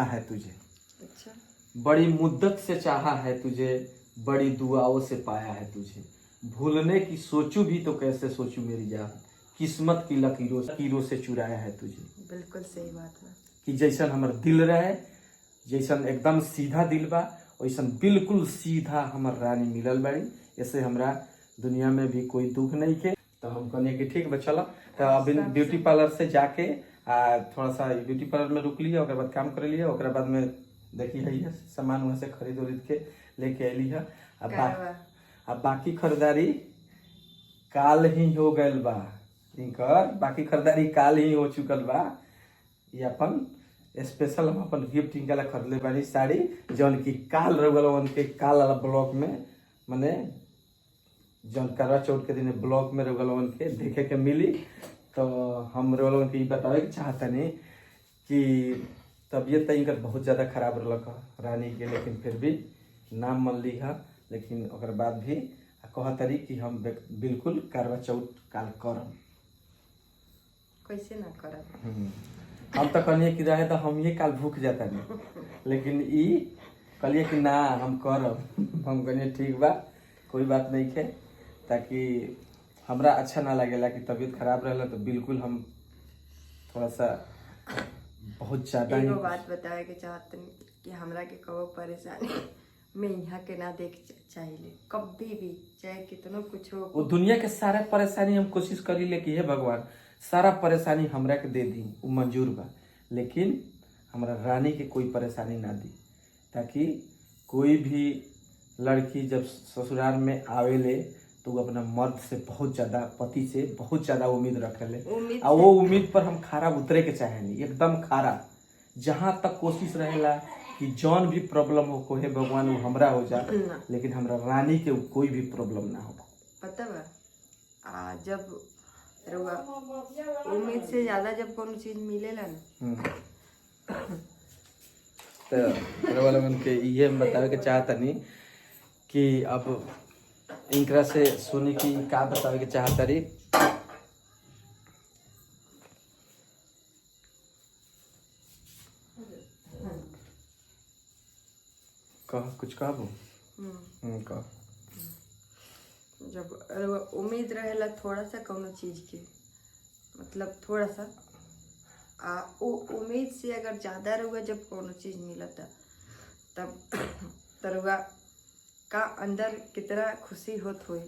है तुझे, अच्छा। बड़ी मुद्दत से चाहा है तुझे, बड़ी दुआओं से पाया है तुझे, भूलने की सोचूं भी तो कैसे सोचूं मेरी जान, किस्मत की लकीरों से चुराया है तुझे। बिल्कुल सही बात है कि जैसन हमर दिल रहे, जैसन एकदम सीधा दिल बा, वैसन बिल्कुल सीधा हमर रानी मिलल बाड़ी। ऐसे हमरा दुनिया में भी कोई दुख नहीं के। तो हम कहने कि ठीक बा चलो, तो अभी ब्यूटी पार्लर से जाके थोड़ा सा ब्यूटी पार्लर में रुक लिया, ओकर बाद काम कर लिया, ओकर बाद में देखी है सामान वहाँ से खरीद उरीद के लेके अली है। अब बाकी खरीदारी काल ही हो गल बा, बाकी खरीदारी काल ही हो चुकल बा। ये अपन स्पेशल हम अपन गिफ्ट इनका खरीदले बानी साड़ी, जौन की काल रउगलवन के काल वाला ब्लॉक में, माने जौन करवा चौथ के दिन ब्लॉक में रउगलवन के देखे के मिली। तो हम रउगलवन के बतावे के चाहतनी कि तबीयत इनकर बहुत ज़्यादा खराब रहलक रानी के, लेकिन फिर भी नाम मन ली है। लेकिन ओकर बाद भी कहतरी कि हम बिल्कुल करवा चौथ काल करम। कैसे ना करब, हम तो कहलिए कि रहे तो हम ये काल भूख जाता नहीं, लेकिन ई कहलिए कि ना हम करब। हम कहलिए ठीक बा, कोई बात नहीं है, ताकि हमरा अच्छा ना लगेला कि तबीयत खराब रहला तो बिल्कुल हम थोड़ा सा बहुत ज़्यादा ही बात बतावे के चाहते कि हमरा के कबो परेशानी मैं यहाँ के ना देख चाहिए कभी भी, चाहे कितना कुछ हो। वो दुनिया के सारा परेशानी हम कोशिश करी ले कि हे भगवान सारा परेशानी हमरा के दे दी, वो मंजूर बा, लेकिन हमरा रानी के कोई परेशानी ना दी। ताकि कोई भी लड़की जब ससुराल में आवेले तो वो अपना मर्द से बहुत ज़्यादा, पति से बहुत ज़्यादा उम्मीद रखेले, और वो उम्मीद पर हम खारा उतरे के चाहेनी, एकदम खारा। जहाँ तक कोशिश रहेला कि जौन भी प्रॉब्लम हो कोहे भगवान वो हमरा हो जा, लेकिन हमरा रानी के कोई भी प्रॉब्लम ना हो। पता बा जब उम्मीद से ज्यादा जब कोनो चीज मिलेला ना, तो उनके ये बतावे के चाहतनी कि अब इनकरा से सुनी की का बतावे के चाहतरी। कह कुछ कहबो। कह जब उम्मीद रहेला थोड़ा सा कोनो चीज के, मतलब थोड़ा सा वो उम्मीद से अगर ज्यादा रहुआ जब कोनो चीज मिलता तब तरुआ का अंदर कितना खुशी होत हुई।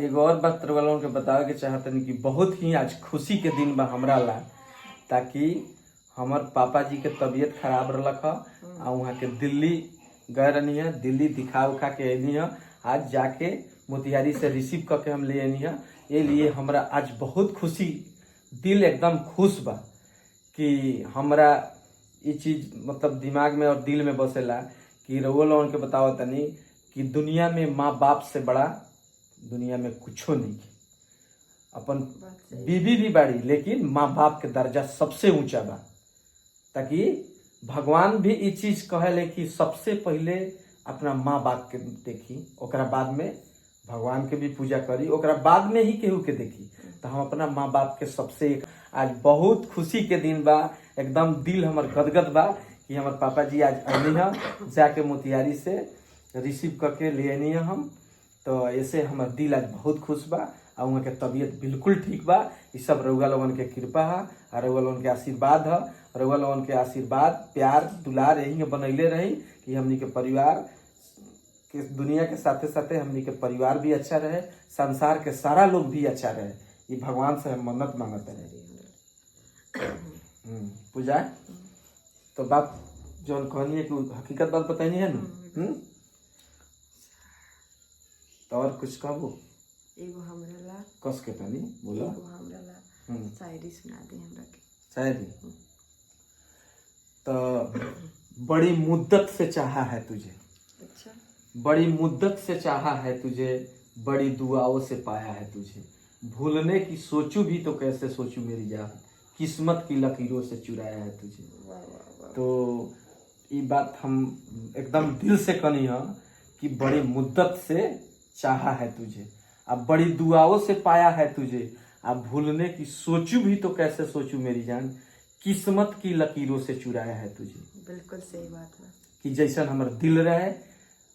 एगो और बात वालों के बतावे के चाहतनी कि बहुत ही आज खुशी के दिन बा हमरा ला, ताकि हमार पापा जी के तबीयत खराब रहलक आ वहाँ के दिल्ली गए रहनी है, दिल्ली दिखा उखा के अनी है, आज जाके मोतिहारी से रिसीव करके हम ले आनी है। ये लिए हमरा आज बहुत खुशी, दिल एकदम खुश बा कि हमरा ये चीज मतलब दिमाग में और दिल में बसेला कि रउआ लोगन के बताओ तनी कि दुनिया में माँ बाप से बड़ा दुनिया में कुछो नहीं। अपन बीवी भी बाड़ी, लेकिन माँ बाप के दर्जा सबसे ऊंचा बा। ताकि भगवान भी ये चीज कहेले कि सबसे पहले अपना माँ बाप के देखी, ओकरा बाद में भगवान के भी पूजा करी, ओकरा बाद में ही केहू के देखी। तो हम अपना माँ बाप के सबसे आज बहुत खुशी के दिन बा, एकदम दिल हमर गदगद बा कि हमारे पापा जी आज आनी है, जाके मोतिहारी से रिसीव करके ले आनी है हम। तो ऐसे हमार दिल आज बहुत खुश बा, और उनके तबीयत बिल्कुल ठीक बा। ये सब रउआ लोगन के कृपा है और रउआ लोगन के आशीर्वाद है। रउआ लोगन के आशीर्वाद प्यार दुलार यही बनैले रही कि हमनी के परिवार के दुनिया के साथे साथे हमनी के परिवार भी अच्छा रहे, संसार के सारा लोग भी अच्छा रहे। ये भगवान से हम मन्नत मांगते रहे। पूजा तो बात जो कहनी है कि हकीकत बात बतानी है ना। तो और कुछ कहबो। एगो हमरा ला कस के तनी बोला, एगो हमरा ला शायरी सुना दे हमरा के। शायरी तो बड़ी मुद्दत से चाहा है तुझे, अच्छा, बड़ी मुद्दत से चाहा है तुझे, बड़ी दुआओं से पाया है तुझे, भूलने की सोचूं भी तो कैसे सोचूं मेरी जान, किस्मत की लकीरों से चुराया है तुझे। तो ये बात हम एकदम दिल से कनी है कि बड़ी मुद्दत से चाहा है तुझे, अब बड़ी दुआओं से पाया है तुझे, अब भूलने की सोचूं भी तो कैसे सोचूं मेरी जान, किस्मत की लकीरों से चुराया है तुझे। बिल्कुल सही बात है। कि जैसन हमर दिल रहे,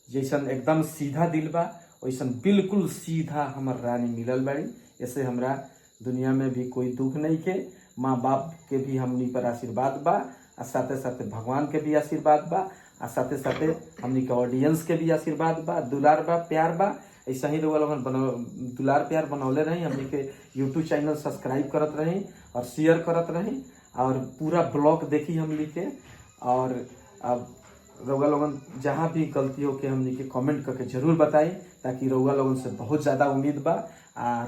जैसन एकदम सीधा दिल बा, वैसन बिल्कुल सीधा हमर रानी मिलल बाड़ी। ऐसे हमरा दुनिया में भी कोई दुख नहीं के। माँ बाप के भी हमनी पर आशीर्वाद बा, आ साथे साथे भगवान के भी आशीर्वाद बा, आ साथे साथे हमनी के ऑडियंस के भी आशीर्वाद बा, दुलार बा, प्यार बा। ऐसा ही रउआ लोगन दुलार प्यार बनौले रही, हमनी के यूट्यूब चैनल सब्सक्राइब करत रही और शेयर करत रही, और पूरा ब्लॉग देखी हमनी के। और अब रउआ लोगन जहाँ भी गलती हो के हमनी के कमेंट करके जरूर बताई, ताकि रउआ लोगन से बहुत ज़्यादा उम्मीद बा।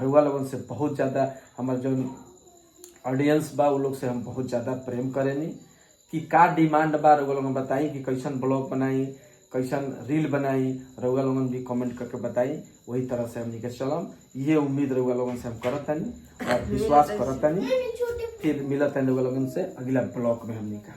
रउआ लोगन से बहुत ज़्यादा हमार जो ऑडियंस बा वो लोग से हम बहुत ज़्यादा प्रेम करेनी। कि का डिमांड बा रउआ लोगन बताई, कि कैसन ब्लॉग बनाई, कैसन रील बनाई, रउआ लोगन भी कमेंट करके बताई। वही तरह से हमनी के चलम, ये उम्मीद रउआ लोगन से हम करत तानी और विश्वास करत तानी। फिर मिलत है रउआ लोगन से अगला ब्लॉग में हमनी का।